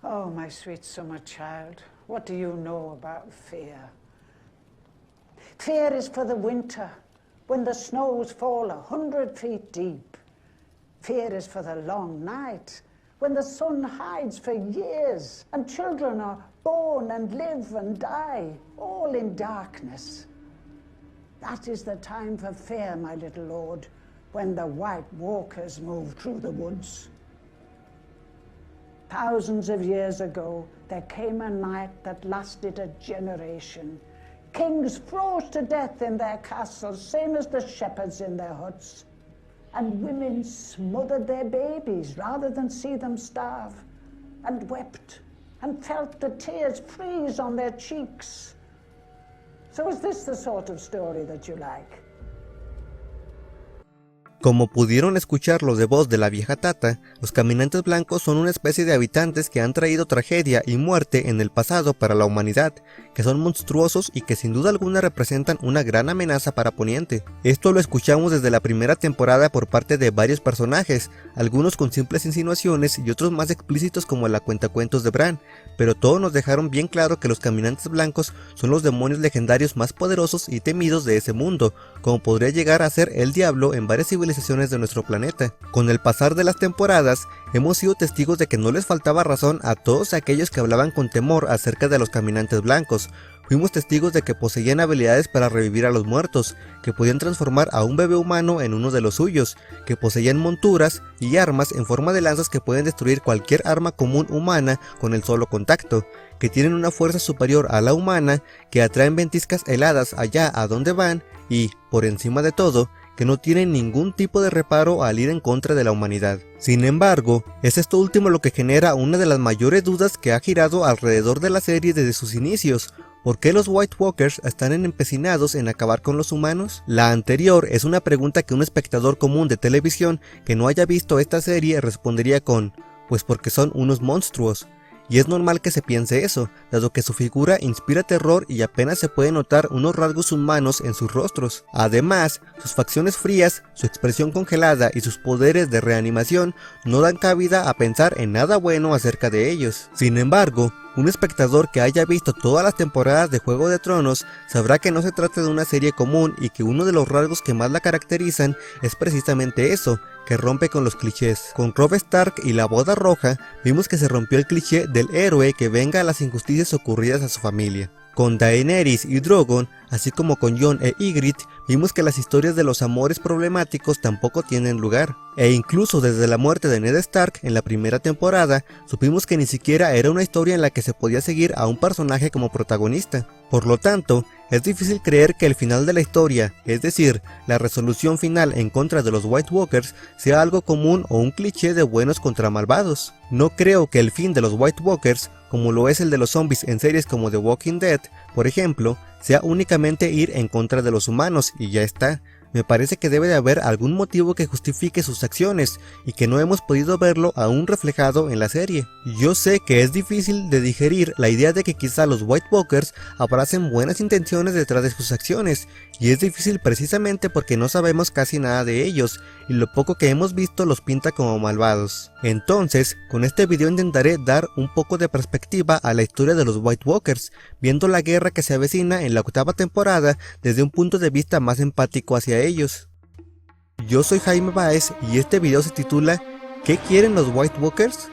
Oh, my sweet summer child, what do you know about fear? Fear is for the winter, when the snows fall 100 feet deep. Fear is for the long night, when the sun hides for years, and children are born and live and die, all in darkness. That is the time for fear, my little lord, when the White Walkers move through the woods. Thousands of years ago, there came a night that lasted a generation. Kings froze to death in their castles, same as the shepherds in their huts. And women smothered their babies rather than see them starve, and wept, and felt the tears freeze on their cheeks. So is this the sort of story that you like? Como pudieron escuchar los de voz de la vieja Tata, los caminantes blancos son una especie de habitantes que han traído tragedia y muerte en el pasado para la humanidad, que son monstruosos y que sin duda alguna representan una gran amenaza para Poniente. Esto lo escuchamos desde la primera temporada por parte de varios personajes, algunos con simples insinuaciones y otros más explícitos como la cuentacuentos de Bran, pero todos nos dejaron bien claro que los caminantes blancos son los demonios legendarios más poderosos y temidos de ese mundo, como podría llegar a ser el diablo en varias civilizaciones de nuestro planeta. Con el pasar de las temporadas, hemos sido testigos de que no les faltaba razón a todos aquellos que hablaban con temor acerca de los caminantes blancos. Fuimos testigos de que poseían habilidades para revivir a los muertos, que podían transformar a un bebé humano en uno de los suyos, que poseían monturas y armas en forma de lanzas que pueden destruir cualquier arma común humana con el solo contacto, que tienen una fuerza superior a la humana, que atraen ventiscas heladas allá a donde van y, por encima de todo, que no tienen ningún tipo de reparo al ir en contra de la humanidad. Sin embargo, es esto último lo que genera una de las mayores dudas que ha girado alrededor de la serie desde sus inicios. ¿Por qué los White Walkers están empecinados en acabar con los humanos? La anterior es una pregunta que un espectador común de televisión que no haya visto esta serie respondería con: pues porque son unos monstruos. Y es normal que se piense eso, dado que su figura inspira terror y apenas se puede notar unos rasgos humanos en sus rostros. Además, sus facciones frías, su expresión congelada y sus poderes de reanimación no dan cabida a pensar en nada bueno acerca de ellos. Sin embargo, un espectador que haya visto todas las temporadas de Juego de Tronos sabrá que no se trata de una serie común y que uno de los rasgos que más la caracterizan es precisamente eso, que rompe con los clichés. Con Robb Stark y la Boda Roja vimos que se rompió el cliché del héroe que venga a las injusticias ocurridas a su familia. Con Daenerys y Drogon, así como con Jon e Ygritte, vimos que las historias de los amores problemáticos tampoco tienen lugar. E incluso desde la muerte de Ned Stark en la primera temporada, supimos que ni siquiera era una historia en la que se podía seguir a un personaje como protagonista. Por lo tanto, es difícil creer que el final de la historia, es decir, la resolución final en contra de los White Walkers, sea algo común o un cliché de buenos contra malvados. No creo que el fin de los White Walkers, como lo es el de los zombies en series como The Walking Dead, por ejemplo, sea únicamente ir en contra de los humanos y ya está. Me parece que debe de haber algún motivo que justifique sus acciones y que no hemos podido verlo aún reflejado en la serie. Yo sé que es difícil de digerir la idea de que quizá los White Walkers abracen buenas intenciones detrás de sus acciones, y es difícil precisamente porque no sabemos casi nada de ellos y lo poco que hemos visto los pinta como malvados. Entonces, con este video intentaré dar un poco de perspectiva a la historia de los White Walkers, viendo la guerra que se avecina en la 8ª temporada desde un punto de vista más empático hacia ellos. Yo soy Jaime Baez y este video se titula ¿Qué quieren los White Walkers?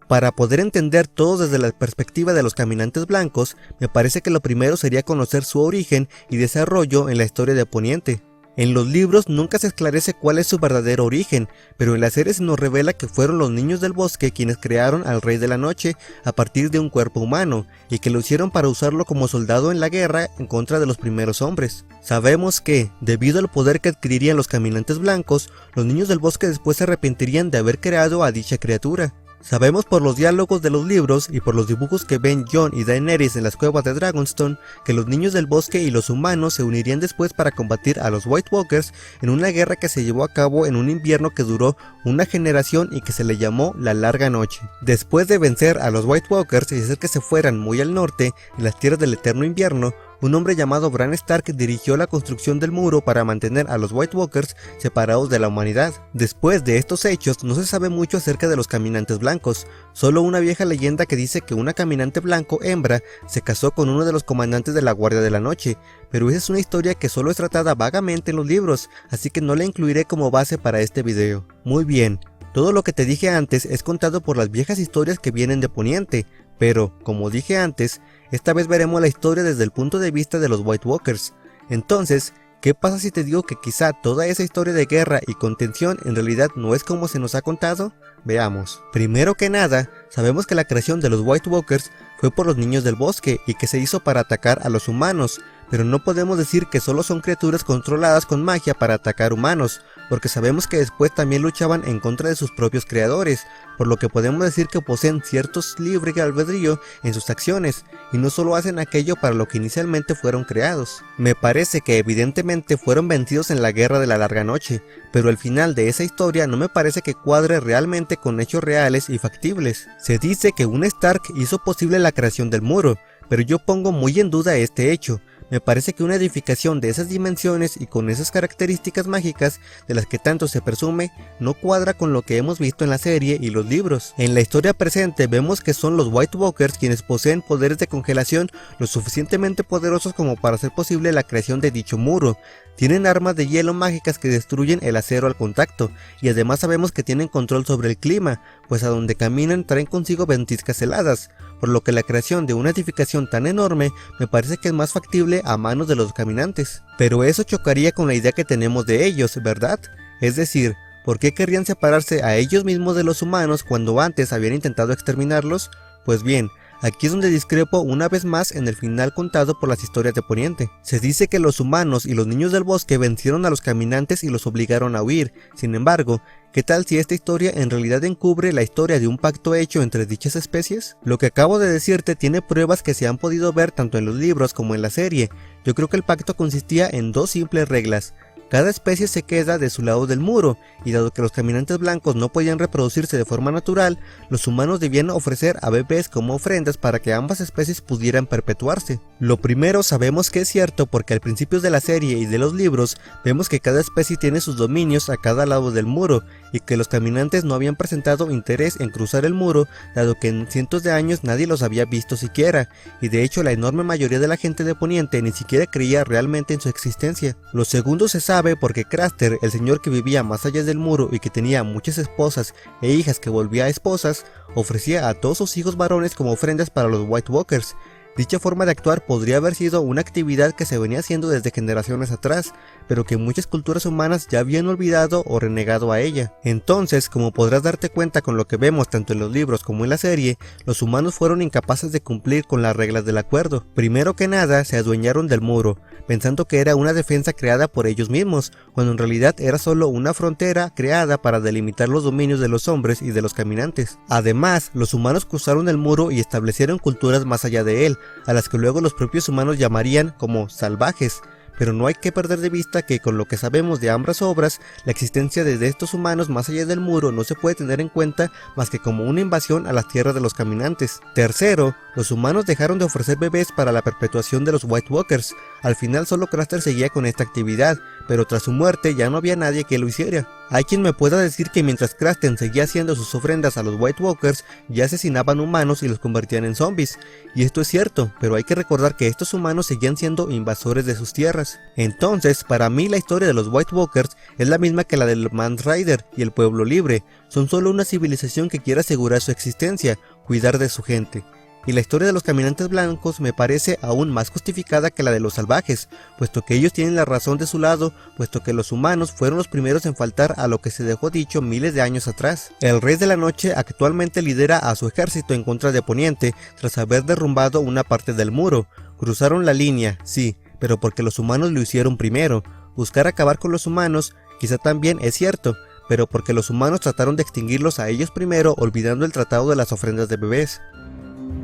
Para poder entender todo desde la perspectiva de los caminantes blancos, me parece que lo primero sería conocer su origen y desarrollo en la historia de Poniente. En los libros nunca se esclarece cuál es su verdadero origen, pero en la serie se nos revela que fueron los niños del bosque quienes crearon al Rey de la Noche a partir de un cuerpo humano, y que lo hicieron para usarlo como soldado en la guerra en contra de los primeros hombres. Sabemos que, debido al poder que adquirirían los caminantes blancos, los niños del bosque después se arrepentirían de haber creado a dicha criatura. Sabemos por los diálogos de los libros y por los dibujos que ven Jon y Daenerys en las cuevas de Dragonstone que los niños del bosque y los humanos se unirían después para combatir a los White Walkers en una guerra que se llevó a cabo en un invierno que duró una generación y que se le llamó la Larga Noche. Después de vencer a los White Walkers y hacer que se fueran muy al norte, en las tierras del eterno invierno, un hombre llamado Bran Stark dirigió la construcción del muro para mantener a los White Walkers separados de la humanidad. Después de estos hechos no se sabe mucho acerca de los caminantes blancos, solo una vieja leyenda que dice que una caminante blanco hembra se casó con uno de los comandantes de la Guardia de la Noche, pero esa es una historia que solo es tratada vagamente en los libros, así que no la incluiré como base para este video. Muy bien, todo lo que te dije antes es contado por las viejas historias que vienen de Poniente, pero, como dije antes, esta vez veremos la historia desde el punto de vista de los White Walkers. Entonces, ¿qué pasa si te digo que quizá toda esa historia de guerra y contención en realidad no es como se nos ha contado? Veamos. Primero que nada, sabemos que la creación de los White Walkers fue por los niños del bosque y que se hizo para atacar a los humanos, pero no podemos decir que solo son criaturas controladas con magia para atacar humanos, porque sabemos que después también luchaban en contra de sus propios creadores, por lo que podemos decir que poseen ciertos libre albedrío en sus acciones, y no solo hacen aquello para lo que inicialmente fueron creados. Me parece que evidentemente fueron vencidos en la Guerra de la Larga Noche, pero el final de esa historia no me parece que cuadre realmente con hechos reales y factibles. Se dice que un Stark hizo posible la creación del muro, pero yo pongo muy en duda este hecho. Me parece que una edificación de esas dimensiones y con esas características mágicas de las que tanto se presume no cuadra con lo que hemos visto en la serie y los libros. En la historia presente vemos que son los White Walkers quienes poseen poderes de congelación lo suficientemente poderosos como para hacer posible la creación de dicho muro. Tienen armas de hielo mágicas que destruyen el acero al contacto, y además sabemos que tienen control sobre el clima, pues a donde caminan traen consigo ventiscas heladas, por lo que la creación de una edificación tan enorme me parece que es más factible a manos de los caminantes. Pero eso chocaría con la idea que tenemos de ellos, ¿verdad? Es decir, ¿por qué querrían separarse a ellos mismos de los humanos cuando antes habían intentado exterminarlos? Pues bien, aquí es donde discrepo una vez más en el final contado por las historias de Poniente. Se dice que los humanos y los niños del bosque vencieron a los caminantes y los obligaron a huir. Sin embargo, ¿qué tal si esta historia en realidad encubre la historia de un pacto hecho entre dichas especies? Lo que acabo de decirte tiene pruebas que se han podido ver tanto en los libros como en la serie. Yo creo que el pacto consistía en dos simples reglas. Cada especie se queda de su lado del muro, y dado que los caminantes blancos no podían reproducirse de forma natural, los humanos debían ofrecer a bebés como ofrendas para que ambas especies pudieran perpetuarse. Lo primero sabemos que es cierto porque al principio de la serie y de los libros vemos que cada especie tiene sus dominios a cada lado del muro, y que los caminantes no habían presentado interés en cruzar el muro, dado que en cientos de años nadie los había visto siquiera, y de hecho la enorme mayoría de la gente de Poniente ni siquiera creía realmente en su existencia. Lo segundo se sabe porque Craster, el señor que vivía más allá del muro y que tenía muchas esposas e hijas que volvía esposas, ofrecía a todos sus hijos varones como ofrendas para los White Walkers. Dicha forma de actuar podría haber sido una actividad que se venía haciendo desde generaciones atrás, pero que muchas culturas humanas ya habían olvidado o renegado a ella. Entonces, como podrás darte cuenta con lo que vemos tanto en los libros como en la serie, los humanos fueron incapaces de cumplir con las reglas del acuerdo. Primero que nada, se adueñaron del muro, pensando que era una defensa creada por ellos mismos, cuando en realidad era solo una frontera creada para delimitar los dominios de los hombres y de los caminantes. Además, los humanos cruzaron el muro y establecieron culturas más allá de él, a las que luego los propios humanos llamarían como salvajes. Pero no hay que perder de vista que con lo que sabemos de ambas obras, la existencia de estos humanos más allá del muro no se puede tener en cuenta más que como una invasión a las tierras de los caminantes. Tercero, los humanos dejaron de ofrecer bebés para la perpetuación de los White Walkers. Al final solo Craster seguía con esta actividad, pero tras su muerte ya no había nadie que lo hiciera. Hay quien me pueda decir que mientras Craster seguía haciendo sus ofrendas a los White Walkers, ya asesinaban humanos y los convertían en zombies. Y esto es cierto, pero hay que recordar que estos humanos seguían siendo invasores de sus tierras. Entonces, para mí la historia de los White Walkers es la misma que la del Mance Rayder y el Pueblo Libre. Son solo una civilización que quiere asegurar su existencia, cuidar de su gente. Y la historia de los caminantes blancos me parece aún más justificada que la de los salvajes, puesto que ellos tienen la razón de su lado, puesto que los humanos fueron los primeros en faltar a lo que se dejó dicho miles de años atrás. El Rey de la Noche actualmente lidera a su ejército en contra de Poniente tras haber derrumbado una parte del muro. Cruzaron la línea, sí, pero porque los humanos lo hicieron primero. Buscar acabar con los humanos quizá también es cierto, pero porque los humanos trataron de extinguirlos a ellos primero, olvidando el tratado de las ofrendas de bebés.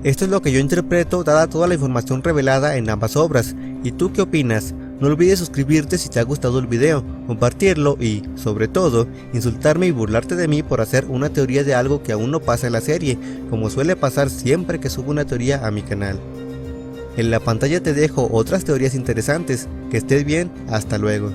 Esto es lo que yo interpreto dada toda la información revelada en ambas obras. ¿Y tú qué opinas? No olvides suscribirte si te ha gustado el video, compartirlo y, sobre todo, insultarme y burlarte de mí por hacer una teoría de algo que aún no pasa en la serie, como suele pasar siempre que subo una teoría a mi canal. En la pantalla te dejo otras teorías interesantes. Que estés bien, hasta luego.